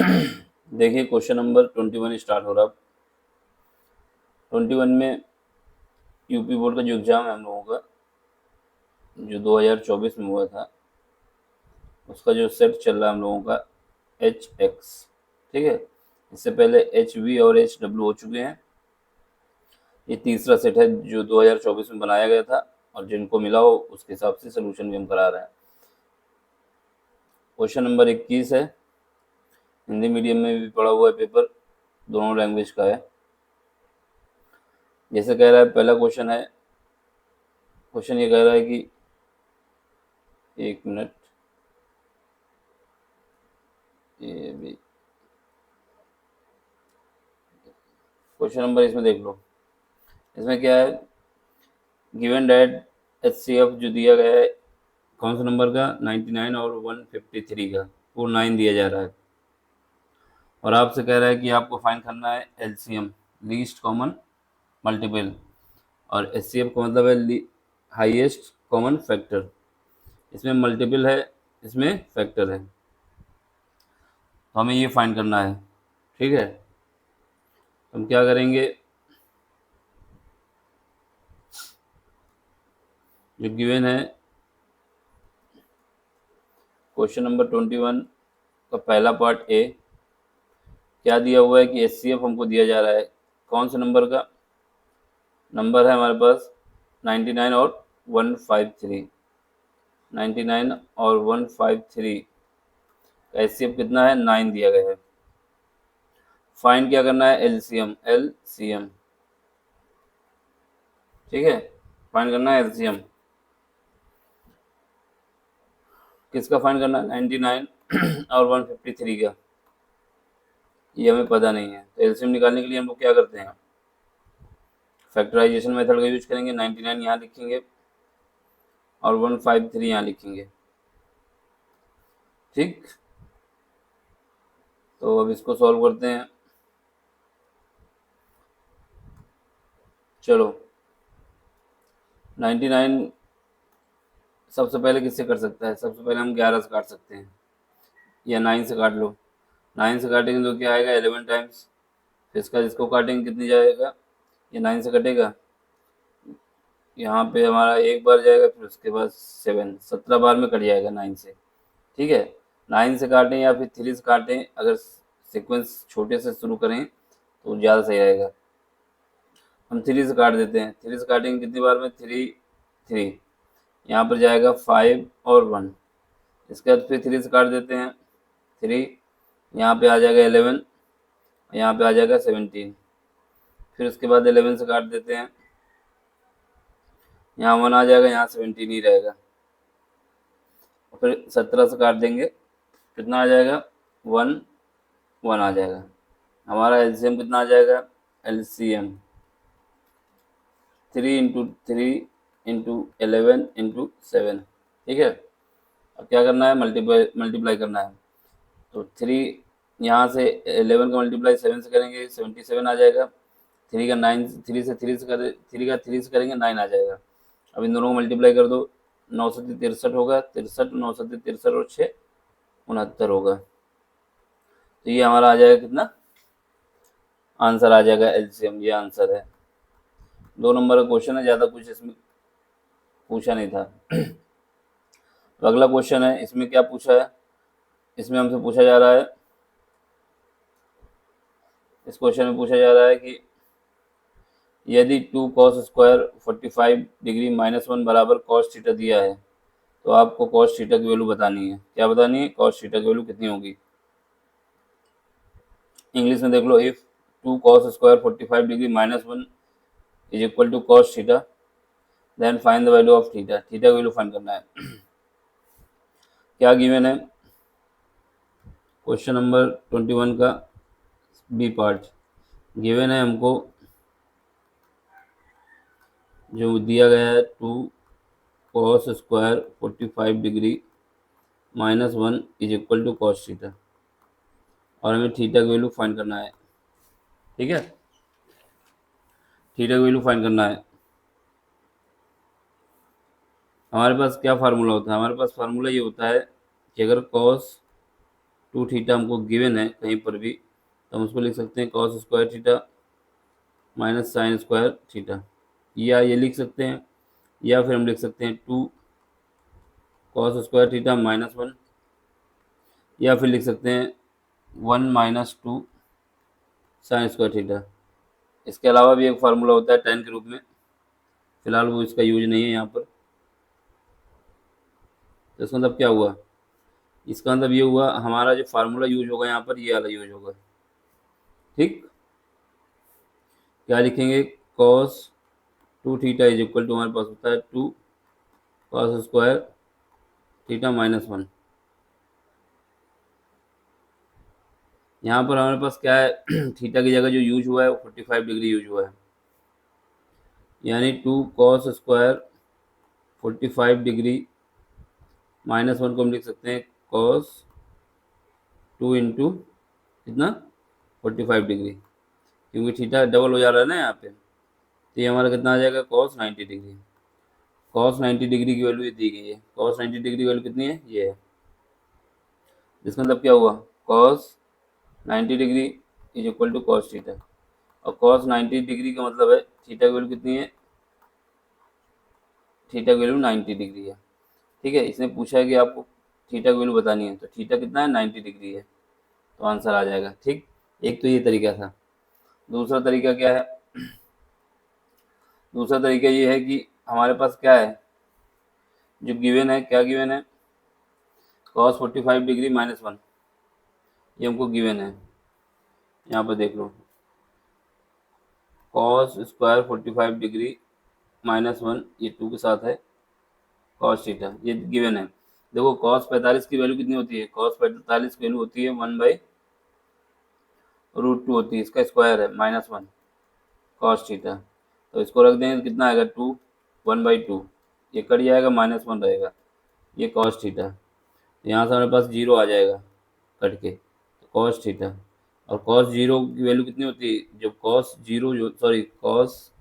देखिए question number 21 start हो रहा है। 21 में यूपी बोर्ड का जो एग्ज़ाम है हम लोगों का, जो 2024 में हुआ था, उसका जो सेट चल रहा है हम लोगों का HX। ठीक है, इससे पहले HV और HW हो चुके हैं। ये तीसरा सेट है जो 2024 में बनाया गया था, और जिनको मिला हो उसके हिसाब से सोल्यूशन भी हम करा रहे हैं। क्वेश्चन नंबर 21 है, हिंदी मीडियम में भी पढ़ा हुआ है पेपर, दोनों लैंग्वेज का है। जैसे कह रहा है, पहला क्वेश्चन है, क्वेश्चन ये कह रहा है कि 1 मिनट, ये भी क्वेश्चन नंबर इसमें देख लो। इसमें क्या है, गिवन डैट HCF जो दिया गया है कौन सा नंबर का, 99 और 153 का, वो 9 दिया जा रहा है। और आपसे कह रहा है कि आपको फाइंड करना है LCM, लीस्ट कॉमन मल्टीपल, और HCF का मतलब है हाईएस्ट कॉमन फैक्टर। इसमें मल्टीपल है, इसमें फैक्टर है, तो हमें ये फाइंड करना है। ठीक है, तो हम क्या करेंगे, जो गिवन है क्वेश्चन नंबर 21 का पहला पार्ट ए, क्या दिया हुआ है कि HCF हमको दिया जा रहा है कौन से नंबर का, नंबर है हमारे पास 99 और 153। 99 और 153 का HCF कितना है, 9 दिया गया है। फाइंड क्या करना है, LCM। ठीक है, फाइंड करना है LCM। किसका फाइंड करना है, 99 और 153 का, ये हमें पता नहीं है। तो LCM निकालने के लिए हम लोग क्या करते हैं, फैक्टराइजेशन मेथड का यूज करेंगे। 99 यहाँ लिखेंगे और 153 यहाँ लिखेंगे। ठीक, तो अब इसको सॉल्व करते हैं। चलो, 99 सबसे पहले किससे कर सकता है, सबसे पहले हम 11 से काट सकते हैं, या 9 से काट लो। 9 से काटेंगे तो क्या आएगा, 11 टाइम्स। फिर इसका इसको काटेंगे कितनी जाएगा, ये 9 से कटेगा, यहाँ पे हमारा एक बार जाएगा, फिर उसके बाद 17 बार में कट जाएगा 9 से। ठीक है, 9 से काटें या फिर 3 से काटें, अगर सीक्वेंस छोटे से शुरू करें तो ज़्यादा सही रहेगा। हम 3 से काट देते हैं, 3 से काटेंगे कितनी बार में, 3, यहाँ पर जाएगा 5 और 1। इसके बाद फिर 3 से काट देते हैं, 3, यहाँ पे आ जाएगा 11, यहाँ पे आ जाएगा 17। फिर उसके बाद 11 से काट देते हैं, यहाँ 1 आ जाएगा, यहाँ 17 ही रहेगा। फिर 17 से काट देंगे, कितना आ जाएगा, 1 आ जाएगा। हमारा LCM कितना आ जाएगा, LCM 3 इंटू 3 इंटू 11 इंटू 7। ठीक है, अब क्या करना है, मल्टीप्लाई करना है। तो 3 यहाँ से 11 का मल्टीप्लाई 7 से करेंगे, 77 आ जाएगा। 3 का 9, 3 से 3 से करे, 3 का 3 से करेंगे, 9 आ जाएगा। अब इन दोनों को मल्टीप्लाई कर दो, 9 सत्ती 63 होगा, 63, 9 सत्ती 63 और 6 69 होगा। तो ये हमारा आ जाएगा कितना, आंसर आ जाएगा LCM, ये आंसर है। 2 नंबर का क्वेश्चन है, ज़्यादा कुछ इसमें पूछा नहीं था। तो अगला क्वेश्चन है, इसमें क्या पूछा है, इसमें हमसे पूछा जा रहा है, इस क्वेश्चन में पूछा जा रहा है कि यदि 2 cos स्क्वायर 45 डिग्री -1 बराबर cos थीटा दिया है, तो आपको cos थीटा की वैल्यू बतानी है। क्या बतानी है, cos थीटा की वैल्यू कितनी होगी। इंग्लिश में देख लो, if 2 cos square 45 degree -1 is equal to cos theta, then find the value of theta. Theta की वैल्यू फाइंड करना है। क्या गिवन है, क्वेश्चन नंबर 21 का बी पार्ट गिवन है हमको, जो दिया गया है 2 cos square 45 degree -1 is equal to cos theta, और हमें थीटा की वैल्यू फाइंड करना है। ठीक है, थीटा की वैल्यू फाइंड करना है। हमारे पास क्या फार्मूला होता है, हमारे पास फार्मूला ये होता है कि अगर cos टू थीटा हमको गिवन है कहीं पर भी, तो हम उसको लिख सकते हैं cos square theta minus sign square theta, या ये लिख सकते हैं, या फिर हम लिख सकते हैं two cos square theta minus one, या फिर लिख सकते हैं one minus two sine square theta. इसके अलावा भी एक फार्मूला होता है tan के रूप में, फिलहाल वो इसका यूज नहीं है यहाँ पर। तो इसका मतलब क्या हुआ, इसका मतलब ये हुआ हमारा जो फार्मूला यूज होगा यहाँ पर ये वाला यूज होगा। ठीक, क्या लिखेंगे, cos two theta is equal to, हमारे पास होता है two cos square theta minus one. यहाँ पर हमारे पास क्या है थीटा की जगह जो यूज हुआ है वो 45 डिग्री यूज हुआ है, यानी two cos square 45 degree minus one को हम लिख सकते हैं कॉस टू इंटू कितना 45 डिग्री, क्योंकि थीटा डबल हो जा रहा है ना यहाँ पे, तो ये हमारा कितना आ जाएगा कॉस 90 डिग्री। कॉस 90 डिग्री की वैल्यू ये दी गई है, कॉस 90 डिग्री की वैल्यू कितनी है, ये है। इसका मतलब क्या हुआ, cos 90 degree is equal to cos theta, और कॉस 90 डिग्री का मतलब है थीटा की वैल्यू कितनी है, थीटा की वैल्यू 90 डिग्री है। ठीक है, इसने पूछा है कि आपको थीटा की वैल्यू बतानी है, तो थीटा कितना है 90 डिग्री है, तो आंसर आ जाएगा। ठीक, एक तो ये तरीका था। दूसरा तरीका क्या है, दूसरा तरीका ये है कि हमारे पास क्या है, जो गिवन है, क्या गिवन है, कॉस 45 डिग्री माइनस वन, ये हमको गिवन है। यहाँ पर देख लो, cos square 45 degree minus one, ये टू के साथ है कॉस थीटा, ये गिवन है। देखो कॉस 45 की वैल्यू कितनी होती है, कॉस 45 की वैल्यू होती है वन बाई रूट टू होती है, इसका स्क्वायर है माइनस वन कॉस थीटा, तो इसको रख देंगे तो कितना आएगा टू, वन बाई टू, ये कट जाएगा माइनस वन रहेगा, ये कॉस थीटा, यहाँ से हमारे पास जीरो आ जाएगा कट के, तो कॉस थीटा। और कॉस जीरो की वैल्यू कितनी होती है, जब कॉस जीरो जो सॉरी कॉस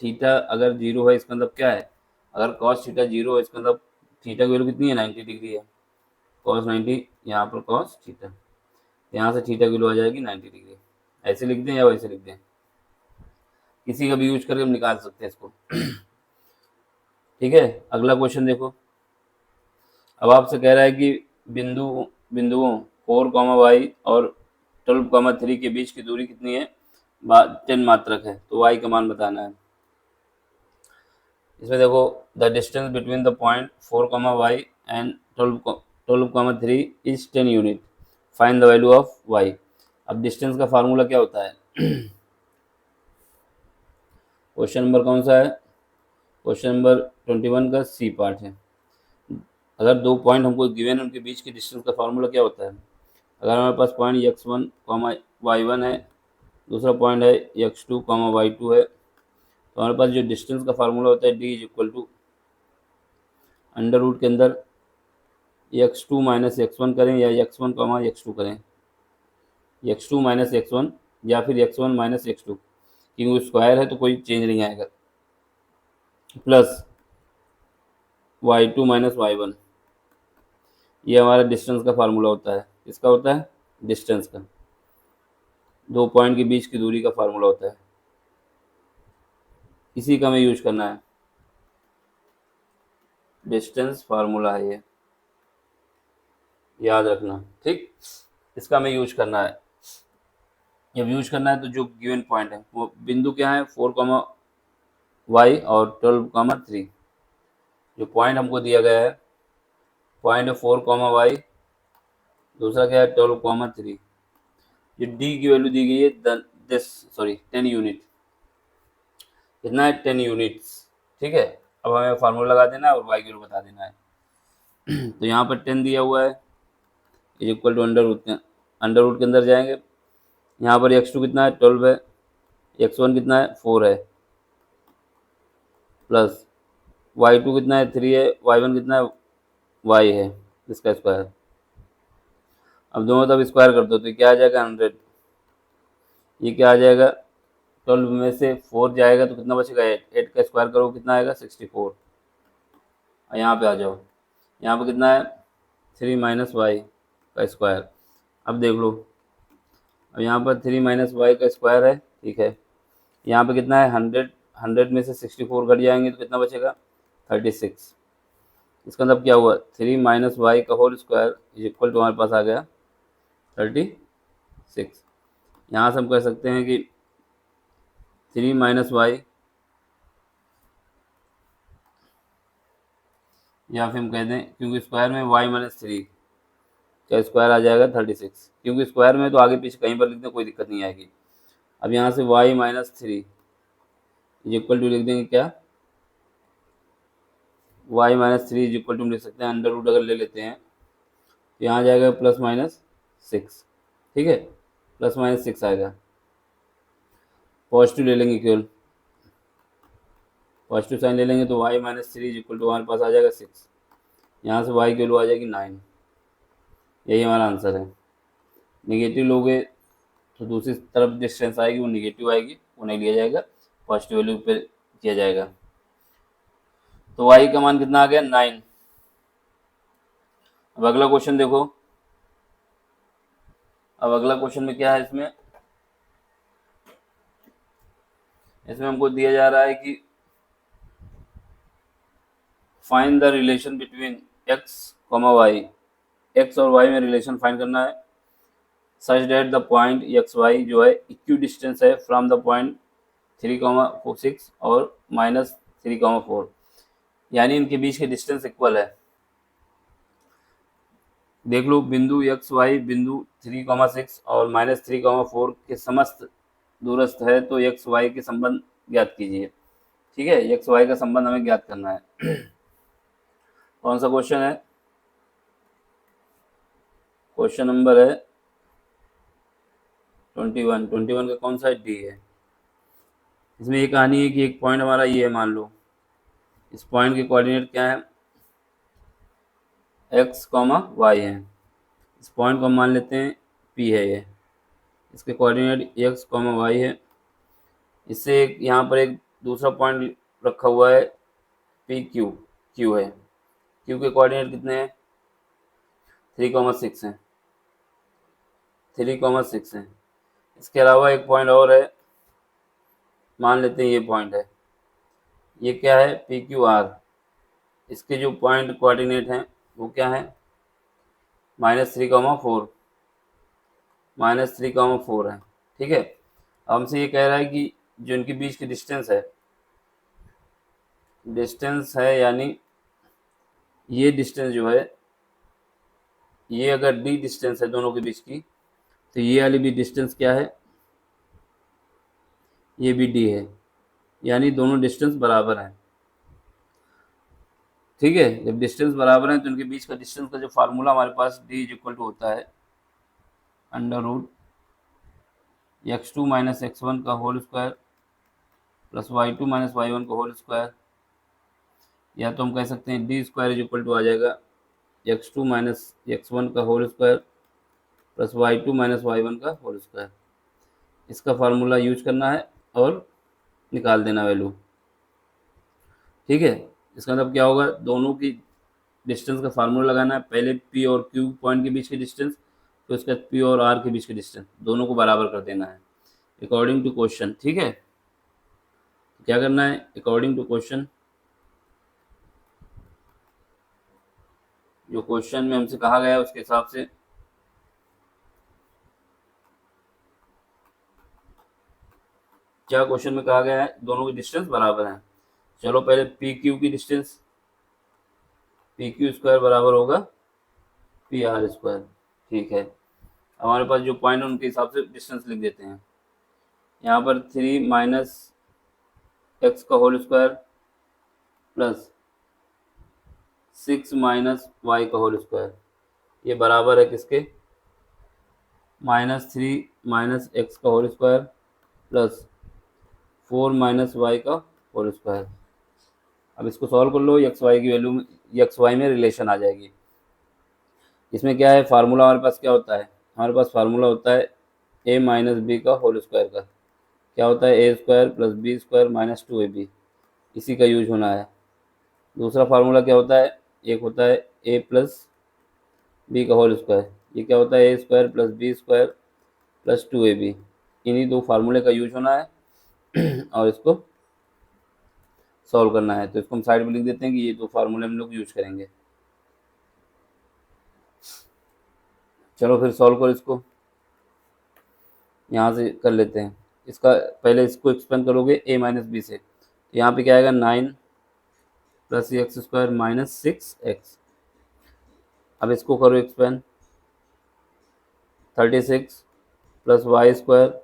थीटा अगर जीरो है, इसका मतलब क्या है, अगर कॉस थीटा जीरो है इसका मतलब थीटा की वैल्यू कितनी है 90 डिग्री है, कॉस 90, यहाँ पर कॉस थीटा, यहाँ से थीटा की वैल्यू आ जाएगी 90 डिग्री। ऐसे लिख दें या वैसे लिख दें, किसी का भी यूज करके हम निकाल सकते हैं इसको। ठीक है, अगला क्वेश्चन देखो। अब आपसे कह रहा है कि बिंदुओं 4, और 12, 3 के बीच की दूरी कितनी है, 10 मात्रक है, तो y का मान बताना है। इसमें देखो, the distance between the point 4, and 12, 3 is 10 unit, find the value of y। अब डिस्टेंस का फार्मूला क्या होता है, क्वेश्चन नंबर कौन सा है, क्वेश्चन नंबर 21 का सी पार्ट है। अगर दो पॉइंट हमको गिवन है, उनके बीच की डिस्टेंस का फार्मूला क्या होता है, अगर हमारे पास पॉइंट x1, y1 है, दूसरा पॉइंट है x2, y2 है, तो हमारे पास जो डिस्टेंस का फार्मूला होता है d is equal to under root के अंदर x2 माइनस x1 करें, या x1 x2 करें, x2 माइनस x1, या फिर x1 माइनस x2, क्योंकि स्क्वायर है तो कोई चेंज नहीं आएगा, प्लस y2 माइनस y1, ये हमारा डिस्टेंस का फार्मूला होता है। इसका होता है डिस्टेंस का, दो पॉइंट के बीच की दूरी का फार्मूला होता है, इसी का हमें यूज करना है, डिस्टेंस फार्मूला है ये, याद रखना। ठीक, इसका हमें यूज करना है। जब यूज करना है तो जो गिवन पॉइंट है वो बिंदु क्या है 4, और 12, 3, जो पॉइंट हमको दिया गया है, पॉइंट है 4, दूसरा क्या है 12, 3, जो डी की वैल्यू दी गई है 10 यूनिट, कितना है 10 यूनिट्स। ठीक है, अब हमें फार्मूला लगा देना है और वाई की वैल्यू बता देना है। तो यहाँ पर 10 दिया हुआ है is equal to under root के अंदर जाएंगे, यहाँ पर x2 कितना है 12 है, x1 कितना है 4 है, प्लस y2 कितना है 3 है, y1 कितना है y है, इसका स्क्वायर। अब दोनों तरफ स्क्वायर कर दो तो क्या आ जाएगा 100, ये क्या आ जाएगा 12 में से 4 जाएगा तो कितना बचेगा 8 का स्क्वायर करो कितना आएगा 64। यहाँ पे आ जाओ, यहाँ पे कितना है 3 माइनस वाई का स्क्वायर, अब देख लो, अब यहाँ पर 3 माइनस वाई का स्क्वायर है, ठीक है। यहाँ पे कितना है 100, 100 में से 64 घट जाएंगे तो कितना बचेगा 36। इसका मतलब क्या हुआ 3 माइनस वाई का whole square is equal to हमारे पास आ गया 36। यहाँ से हम कह सकते हैं कि 3 माइनस वाई, या फिर हम कह दें क्योंकि स्क्वायर में वाई माइनस 3 का स्क्वायर आ जाएगा 36, क्योंकि स्क्वायर में तो आगे पीछे कहीं पर लिख दें कोई दिक्कत नहीं आएगी। अब यहाँ से y minus 3 is equal to लिख देंगे क्या, y minus 3 is equal to लिख सकते हैं अंडर रूट अगर ले लेते हैं तो यहाँ आ जाएगा प्लस माइनस 6, ठीक है, प्लस माइनस 6 आएगा। पॉजिटिव ले लेंगे केवल, पॉजिटिव साइन ले लेंगे तो y minus 3 is equal to हमारे पास आ जाएगा 6। यहाँ से वाई की वैल्यू आ जाएगी 9। यही हमारा आंसर है। निगेटिव लोगे तो दूसरी तरफ डिस्टेंस आएगी वो निगेटिव आएगी, वो नहीं लिया जाएगा, पॉजिटिव वैल्यू पे किया जाएगा। तो वाई का मान कितना आ गया 9। अब अगला क्वेश्चन देखो, अब अगला क्वेश्चन में क्या है, इसमें हमको दिया जा रहा है कि find the relation between X comma Y, X और वाई में रिलेशन फाइंड करना है such that the point X Y जो है इक्वी डिस्टेंस है फ्रॉम द पॉइंट 3,6 और -3,4, यानी इनके बीच के डिस्टेंस इक्वल है। देख लो बिंदु एक्स वाई बिंदु 3,6 और -3,4 के समस्त दूरस्थ है, तो एक्स वाई के संबंध ज्ञात कीजिए। ठीक है, एक्स वाई का संबंध हमें ज्ञात करना है। कौन सा क्वेश्चन है, क्वेश्चन नंबर है 21 का कौन सा डी है। इसमें ये कहानी है कि एक पॉइंट हमारा ये है, मान लो इस पॉइंट के कोऑर्डिनेट क्या है एक्स कॉमा वाई है। इस पॉइंट को हम मान लेते हैं पी है, ये इसके कोऑर्डिनेट एक्स कॉमा वाई है। इससे यहाँ पर एक दूसरा पॉइंट रखा हुआ है पी क्यू, क्यू है, क्यू के कोऑर्डिनेट कितने हैं 3,6 हैं, 3,6 हैं। इसके अलावा एक पॉइंट और है, मान लेते हैं ये पॉइंट है, ये क्या है पी क्यू आर। इसके जो पॉइंट कोऑर्डिनेट हैं वो क्या है -3,4, -3,4 है। ठीक है, अब हमसे ये कह रहा है कि जो इनके बीच की डिस्टेंस है यानी ये डिस्टेंस जो है, ये अगर डी डिस्टेंस है दोनों के बीच की, तो ये वाली भी डिस्टेंस क्या है, ये भी डी है, यानी दोनों डिस्टेंस बराबर हैं। ठीक है, जब डिस्टेंस बराबर है तो इनके बीच का डिस्टेंस का जो फार्मूला हमारे पास डी इज इक्वल टू होता है under root x2 minus x1 का whole square plus y2 minus y1 का होल स्क्वायर, या तो हम कह सकते हैं D square is equal to आ जाएगा x2 माइनस x1 का whole square plus y2 minus y1 का होल स्क्वायर। इसका फार्मूला यूज करना है और निकाल देना वैल्यू। ठीक है, इसका मतलब क्या होगा, दोनों की डिस्टेंस का फार्मूला लगाना है, पहले पी और क्यू पॉइंट के बीच की डिस्टेंस, तो इसका पी और आर के बीच की डिस्टेंस, दोनों को बराबर कर देना है अकॉर्डिंग टू क्वेश्चन। ठीक है, क्या करना है अकॉर्डिंग टू क्वेश्चन, जो क्वेश्चन में हमसे कहा गया है उसके हिसाब से क्या क्वेश्चन में कहा गया है, दोनों की डिस्टेंस बराबर है। चलो पहले पी क्यू की डिस्टेंस, पी क्यू स्क्वायर बराबर होगा पी आर स्क्वायर। ठीक है, हमारे पास जो पॉइंट है उनके हिसाब से डिस्टेंस लिख देते हैं। यहाँ पर 3 माइनस एक्स का whole square plus 6 minus y का होल स्क्वायर, ये बराबर है किसके -3 माइनस एक्स का whole square plus 4 minus y का होल स्क्वायर। अब इसको सॉल्व कर लो, एक्स वाई की वैल्यू में, एक्स वाई में रिलेशन आ जाएगी। इसमें क्या है फार्मूला हमारे पास क्या होता है, हमारे पास फार्मूला होता है ए माइनस बी का होल स्क्वायर का, क्या होता है A square plus B square minus 2ab, इसी का यूज होना है। दूसरा फार्मूला क्या होता है, एक होता है ए प्लस बी का होल स्क्वायर, ये क्या होता है, A square plus B square plus 2ab, इन्हीं दो फार्मूले का यूज होना है और इसको सॉल्व करना है। तो इसको हम साइड में लिख देते हैं कि ये दो फार्मूले हम लोग यूज करेंगे। चलो फिर सॉल्व करो इसको, यहाँ से कर लेते हैं। इसका पहले इसको एक्सपेंड करोगे a माइनस बी से, तो यहाँ पे क्या आएगा 9 plus x square minus 6x। अब इसको करो expand, 36 plus y square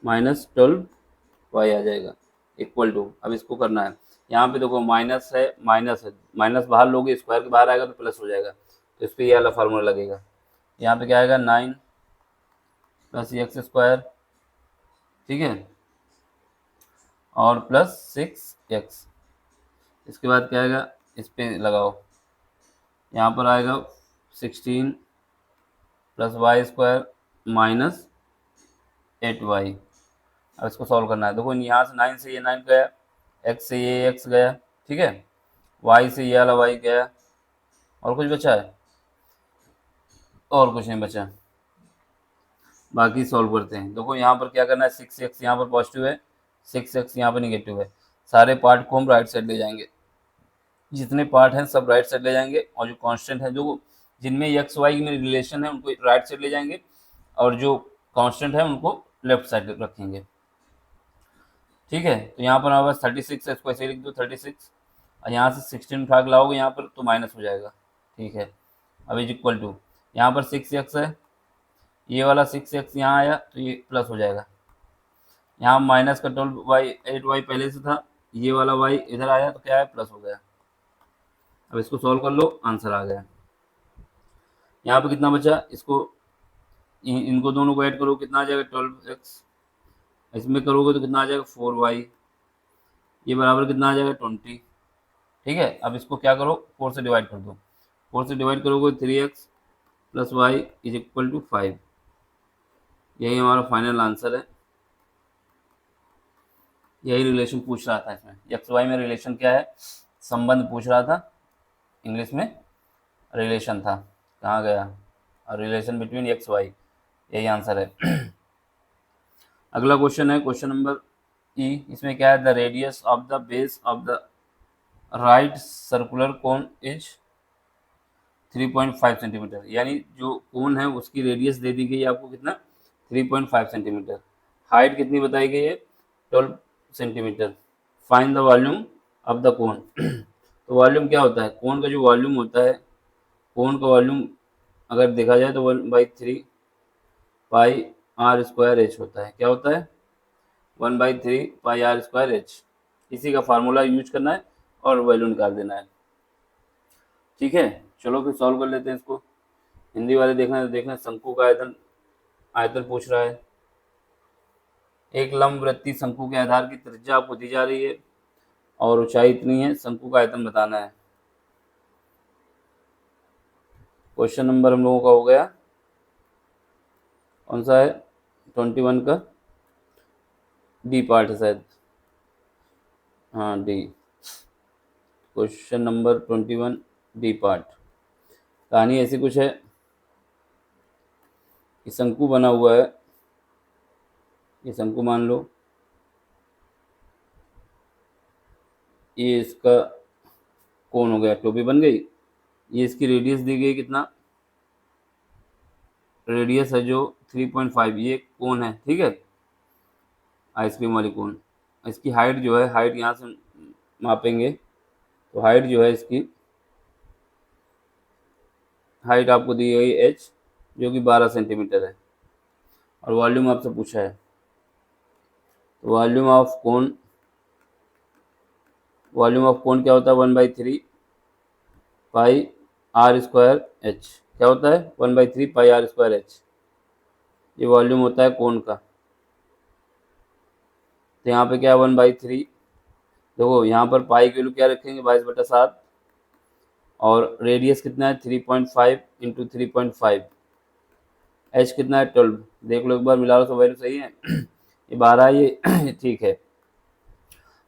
minus 12y आ जाएगा इक्वल टू। अब इसको करना है, यहाँ पे देखो माइनस है, माइनस बाहर लोगे स्क्वायर के बाहर आएगा तो प्लस हो जाएगा, तो इस पर ये वाला फार्मूला लगेगा। यहाँ पे क्या आएगा 9 प्लस एक्स स्क्वायर, ठीक है, और प्लस 6x। इसके बाद क्या आएगा, इस पर लगाओ, यहाँ पर आएगा 16 plus y square minus 8y। अब इसको सॉल्व करना है। देखो यहाँ से 9 से ये 9 गया, x से ये x गया, ठीक है, y से ये वाला y गया, और कुछ बचा है? और कुछ नहीं बचा। बाकी सॉल्व करते हैं। देखो यहाँ पर क्या करना है, 6x यहाँ पर पॉजिटिव है, 6x यहाँ पर निगेटिव है। सारे पार्ट को हम राइट साइड ले जाएंगे, जितने पार्ट हैं सब राइट साइड ले जाएंगे, और जो कांस्टेंट है, जो जिनमें एक्स वाई में रिलेशन है उनको राइट साइड ले जाएंगे, और जो कांस्टेंट है उनको लेफ्ट साइड रखेंगे, ठीक है। तो यहाँ पर हमारे पास 36 है, इसको ऐसे लिख दो 36, और यहाँ से 16 उठा के लाओगे यहाँ पर तो माइनस हो जाएगा, ठीक है। अब इज इक्वल टू, यहाँ पर 6x है, ये वाला 6x यहाँ आया तो ये प्लस हो जाएगा। यहाँ माइनस का 12y 8y पहले से था, ये वाला y इधर आया तो क्या है, प्लस हो गया। अब इसको सॉल्व कर लो, आंसर आ गया। यहाँ पे कितना बचा, इसको इनको दोनों को ऐड करो, कितना आ जाएगा 12x, इसमें करोगे तो कितना आ जाएगा 4y, ये बराबर कितना आ जाएगा 20, ठीक है। अब इसको क्या करो, 4 से डिवाइड कर दो, 4 से डिवाइड करोगे 3x plus y is equal to 5। यही हमारा फाइनल आंसर है। यही रिलेशन पूछ रहा था इसमें, एक्स वाई में रिलेशन क्या है, संबंध पूछ रहा था, इंग्लिश में रिलेशन था, कहाँ गया, रिलेशन बिटवीन एक्स वाई, यही आंसर है। अगला क्वेश्चन है क्वेश्चन नंबर ई। इसमें क्या है, the radius of the base of the right circular cone is 3.5 centimetre, यानी जो कोन है उसकी रेडियस दे दी गई है आपको कितना, 3.5 सेंटीमीटर। हाइट कितनी बताई गई है, 12 centimetre. Find the volume of the cone. तो वॉल्यूम क्या होता है, कोन का जो वॉल्यूम होता है, कोन का वॉल्यूम अगर देखा जाए तो 1/3 पाई आर स्क्वायर एच होता है। क्या होता है, 1/3 पाई आर स्क्वायर एच। इसी का फार्मूला यूज करना है और वैल्यू निकाल देना है, ठीक है। चलो फिर सॉल्व कर लेते हैं इसको। हिंदी वाले देखना शंकु का आयतन, आयतन पूछ रहा है। एक लंबवृत्तीय शंकु के आधार की त्रिज्या आपको दी जा रही है और ऊंचाई इतनी है, शंकु का आयतन बताना है। क्वेश्चन नंबर हम लोगों का हो गया, कौन सा है, 21 का डी पार्ट है शायद, हाँ D, question number 21 D part. कहानी ऐसी कुछ है कि शंकु बना हुआ है, ये शंकु मान लो, ये इसका कोण हो गया, टोपी बन गई। ये इसकी रेडियस दी गई, कितना रेडियस है जो 3.5, ये कोण है, ठीक है, आइसक्रीम वाली कोण। इसकी हाइट जो है, हाइट यहाँ से मापेंगे तो हाइट जो है इसकी, हाइट आपको दी गई h जो कि 12 सेंटीमीटर है, और वॉल्यूम आपसे पूछा है। तो volume of cone, volume of cone क्या होता है, 1/3 पाई आर स्क्वायर एच। क्या होता है, 1/3 पाई आर स्क्वायर एच, ये वॉल्यूम होता है कोन का। तो यहाँ पे क्या है 1/3, देखो यहाँ पर पाई की वैल्यू क्या रखेंगे, 22/7, और रेडियस कितना है 3.5 इंटू 3.5, एच कितना है 12, देख लो एक बार, मिला लो सब वैल्यू सही है। ये 12 है, ये ठीक है।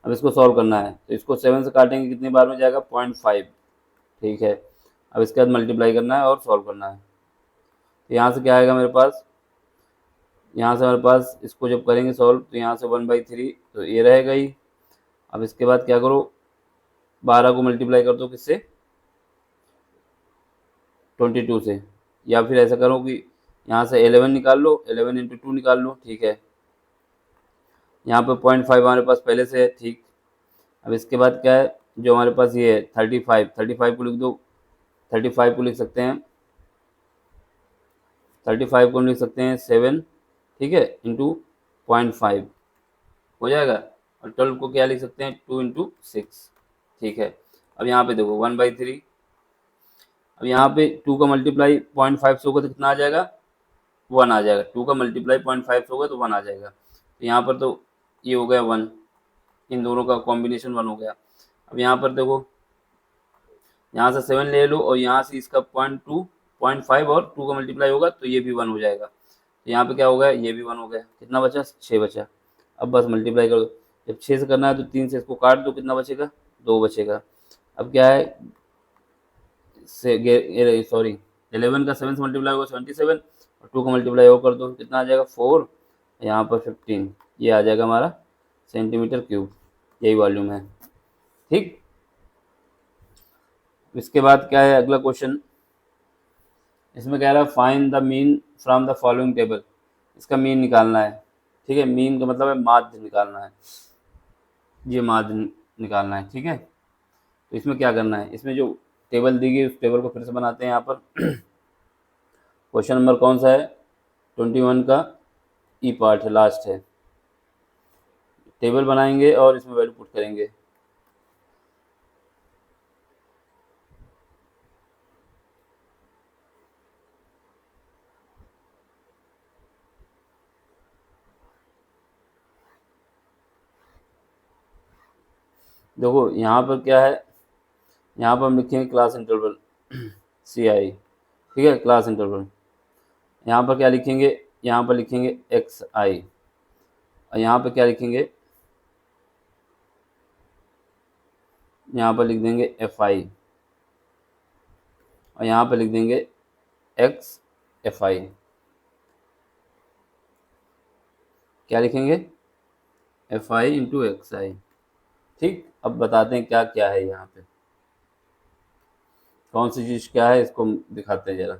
अब इसको सॉल्व करना है, तो इसको 7 से काटेंगे कितनी बार में जाएगा, 0.5, ठीक है। अब इसके बाद मल्टीप्लाई करना है और सॉल्व करना है। तो यहाँ से क्या आएगा मेरे पास, यहाँ से हमारे पास इसको जब करेंगे सॉल्व तो यहाँ से 1/3 तो ये रहेगा ही। अब इसके बाद क्या करो, 12 को मल्टीप्लाई कर दो किससे, 22 से, या फिर ऐसा करो कि यहाँ से 11 निकाल लो, 11 इंटू 2 निकाल लो, ठीक है। यहाँ पे 0.5 हमारे पास पहले से है, ठीक। अब इसके बाद क्या है, जो हमारे पास ये है 35 को लिख दो, 35 को लिख सकते हैं, 35 को लिख सकते हैं 7, ठीक है, इंटू 0.5 हो जाएगा। और 12 को क्या लिख सकते हैं, 2 इंटू 6, ठीक है। अब यहाँ पे देखो 1/3, अब यहाँ पे 2 का मल्टीप्लाई 0.5 से होगा तो कितना आ जाएगा, 1 आ जाएगा। 2 का मल्टीप्लाई 0.5 से होगा तो 1 आ जाएगा। तो यहाँ पर तो ये हो गया 1, इन दोनों का कॉम्बिनेशन 1 हो गया। अब यहाँ पर देखो, यहाँ से 7 ले लो और यहाँ से इसका 0.5 और 2 का मल्टीप्लाई होगा तो ये भी 1 हो जाएगा। तो यहाँ पे क्या हो गया, ये भी 1 हो गया। कितना बचा, 6 बचा। अब बस मल्टीप्लाई कर दो, जब 6 से करना है तो 3 से इसको काट दो, कितना बचेगा, 2 बचेगा। अब क्या है, सॉरी 11 का 7 से मल्टीप्लाई होगा 77 और 2 का मल्टीप्लाई और कर दो, कितना आ जाएगा 4, यहाँ पर 15, ये आ जाएगा हमारा सेंटीमीटर क्यूब, यही वॉल्यूम है, ठीक। इसके बाद क्या है अगला क्वेश्चन, इसमें कह रहा है find the mean from the following table. इसका मीन निकालना है, ठीक है। मीन का मतलब है माध्य निकालना है, ये माध्य निकालना है, ठीक है। तो इसमें क्या करना है, इसमें जो टेबल दी गई उस टेबल को फिर से बनाते हैं। यहाँ पर क्वेश्चन नंबर कौन सा है, 21 का ई पार्ट है, लास्ट है। टेबल बनाएंगे और इसमें वैल्यू पुट करेंगे। देखो यहाँ पर क्या है, यहाँ पर हम लिखेंगे क्लास इंटरवल CI, ठीक है, क्लास इंटरवल। यहाँ पर क्या लिखेंगे, यहाँ पर लिखेंगे XI, और यहाँ पर क्या लिखेंगे, यहाँ पर लिख देंगे FI, और यहाँ पर लिख देंगे XFI। क्या लिखेंगे, FI इंटू XI, ठीक। अब बताते हैं क्या क्या है यहाँ पे, कौन सी चीज़ क्या है, इसको दिखाते हैं ज़रा।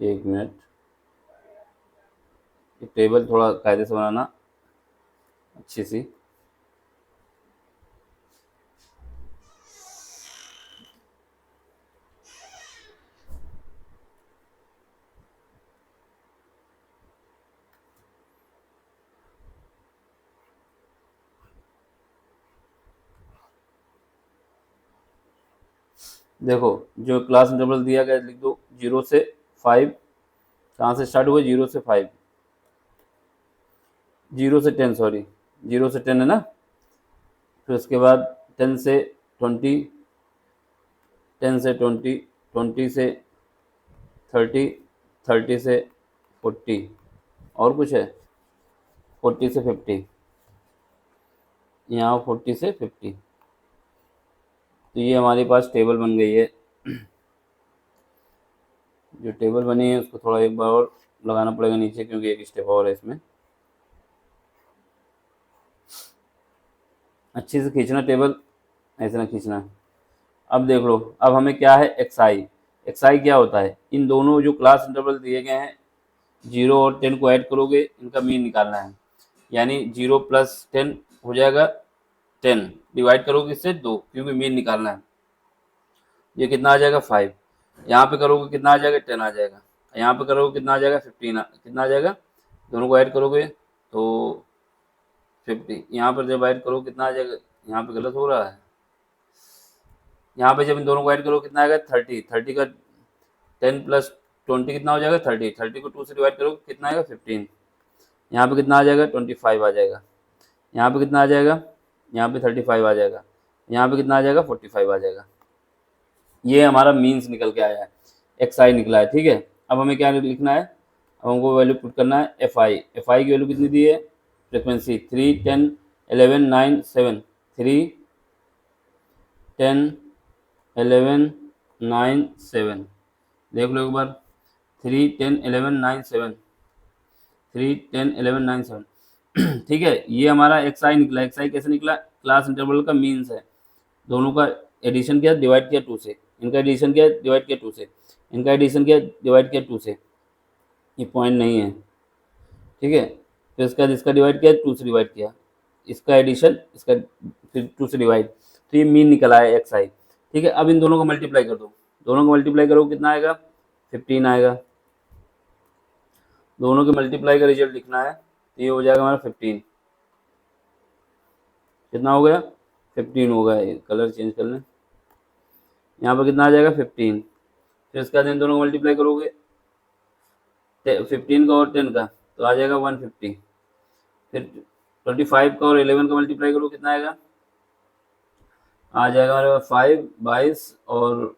एक मिनट, ये टेबल थोड़ा कायदे से बनाना, अच्छी सी। देखो जो क्लास इंटरवल दिया गया लिख दो, 0 से 5, कहाँ से स्टार्ट हुआ, 0 से 5, 0 से 10, सॉरी 0 से 10 है ना। फिर उसके बाद 10 से 20, 10 से 20, 20 से 30, 30 से 40, और कुछ है, 40 से 50, यहाँ 40 से 50। तो ये हमारे पास टेबल बन गई है। जो टेबल बनी है उसको थोड़ा एक बार और लगाना पड़ेगा नीचे, क्योंकि एक स्टेप और है इसमें। अच्छे से खींचना टेबल, ऐसे ना खींचना। अब देख लो, अब हमें क्या है, XI क्या होता है, इन दोनों जो क्लास इंटरवल दिए गए हैं 0 और 10 को ऐड करोगे, इनका मीन निकालना है। यानी 0 + 10 हो जाएगा 10, डिवाइड करोगे इससे 2, क्योंकि मीन निकालना है। ये कितना आ जाएगा 5, यहाँ पे करोगे कितना आ जाएगा 10 आ जाएगा, यहाँ पे करोगे कितना आ जाएगा 15, कितना आ जाएगा, दोनों को ऐड करोगे तो 50, यहाँ पर जब ऐड करो कितना आ जाएगा, यहाँ पे गलत हो रहा है, यहाँ पे जब इन दोनों को ऐड करो कितना आएगा 30, 30 का 10 + 20 कितना हो जाएगा 30, 30 को 2 से डिवाइड करो कितना आएगा 15, यहाँ पे कितना आ जाएगा 25 आ जाएगा, यहाँ पे कितना आ जाएगा, यहाँ पे 35 आ जाएगा, यहाँ पे कितना आ जाएगा 45 आ जाएगा। ये हमारा मीन्स निकल के आया है, XI निकला है, ठीक है। अब हमें क्या लिखना है, अब हमको वैल्यू पुट करना है FI की वैल्यू कितनी दी है, फ्रिक्वेंसी 3, 10, 11, 9, 7, 3, 10 11 9 7, देख लो एक बार, 3 10 11 9 7, 3 10 11 9 7। ठीक है, ये हमारा एक्स आई निकला। एक्स आई कैसे निकला? क्लास इंटरवल का मीन्स है, दोनों का एडिशन किया, डिवाइड किया 2 से, इनका एडिशन किया, डिवाइड किया 2 से, इनका एडिशन किया, डिवाइड किया 2 से, ये पॉइंट नहीं है। ठीक है, फिर इसका जिसका डिवाइड किया 2 से डिवाइड किया, इसका एडिशन, इसका फिर 2 से डिवाइड, तो ये मीन निकला है एक्स आई। ठीक है, अब इन दोनों को मल्टीप्लाई कर दो, दोनों को मल्टीप्लाई करो कितना आएगा? 15 आएगा। दोनों के मल्टीप्लाई का रिजल्ट लिखना है, तो ये हो जाएगा हमारा 15। कितना हो गया? 15 हो गया। कलर चेंज कर लें, यहाँ पर कितना आ जाएगा? 15। फिर इसके बाद इन दोनों को मल्टीप्लाई करोगे, 15 का और 10 का, तो आ जाएगा 150। फिर 25 का और 11 का मल्टीप्लाई करो, कितना आएगा? आ जाएगा हमारे पास 5 22 और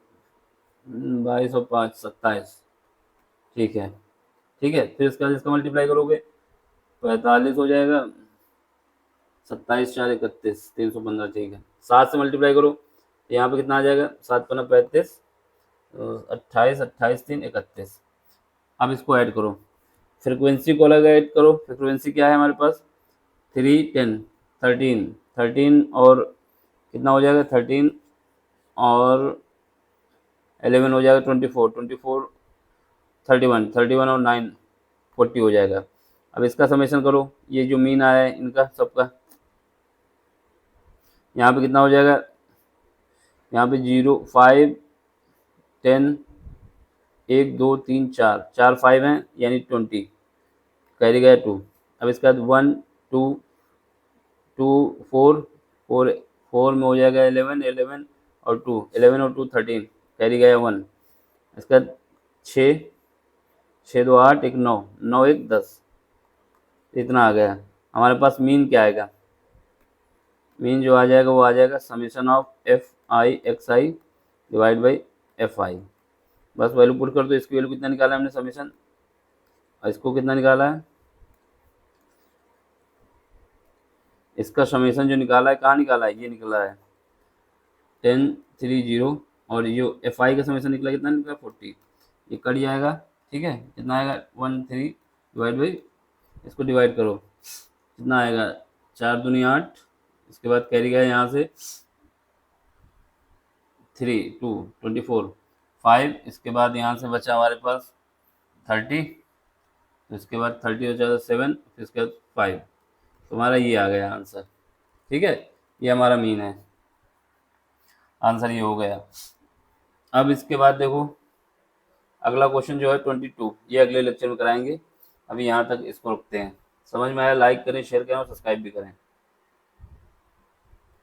22 और 5 27। ठीक है, ठीक है, फिर इसके बाद इसका मल्टीप्लाई करोगे, 45 हो जाएगा, 27 4 31 315। ठीक है, 7 से मल्टीप्लाई करो, तो यहाँ पे कितना आ जाएगा? 7 पन्ना 35, 28 28 3 31। अब इसको ऐड करो, फ्रिक्वेंसी को अलग ऐड करो। फ्रिक्वेंसी क्या है हमारे पास? 3 10 13 13 और कितना हो जाएगा? 13 और 11 हो जाएगा 24 24 31 31 और 9 40 हो जाएगा। अब इसका समेशन करो, ये जो मीन आया है इनका सबका, यहाँ पे कितना हो जाएगा? यहाँ पे 0 5 10 1 2 3 4 4 5 हैं, यानी 20, कैरी गया 2। अब इसके बाद 1 2 2 4 4 4 में हो जाएगा 11 11 और 2 11 और 2 13, कैरी गया 1। इसके बाद 6 6 2 8 1 9 9 1 10, इतना आ गया। हमारे पास मीन क्या आएगा? मीन जो आ जाएगा वो आ जाएगा summation of F I x I divide by F I. बस वैल्यू पुट कर दो। इसकी वैल्यू कितना निकाला हमने समीशन, और इसको कितना निकाला है? इसका समीशन जो निकाला है, कहाँ निकाला है? ये निकला है 1030, और ये एफ आई का समीशन निकला, कितना निकला? 40। ये कट जाएगा। ठीक है, कितना आएगा? 13 डिवाइड बाई, इसको डिवाइड करो, कितना आएगा? 4 दूनी 8, इसके बाद कैरी गया यहाँ से 3 2 24 5, इसके बाद यहाँ से बचा हमारे पास 30, इसके बाद 30 हो जाएगा 7, फिर इसके बाद 5। तो हमारा ये आ गया आंसर। ठीक है, ये हमारा मीन है, आंसर ये हो गया। अब इसके बाद देखो अगला क्वेश्चन जो है 22, ये अगले लेक्चर में कराएंगे। अभी यहाँ तक इसको रखते हैं। समझ में आया? लाइक करें, शेयर करें और सब्सक्राइब भी करें।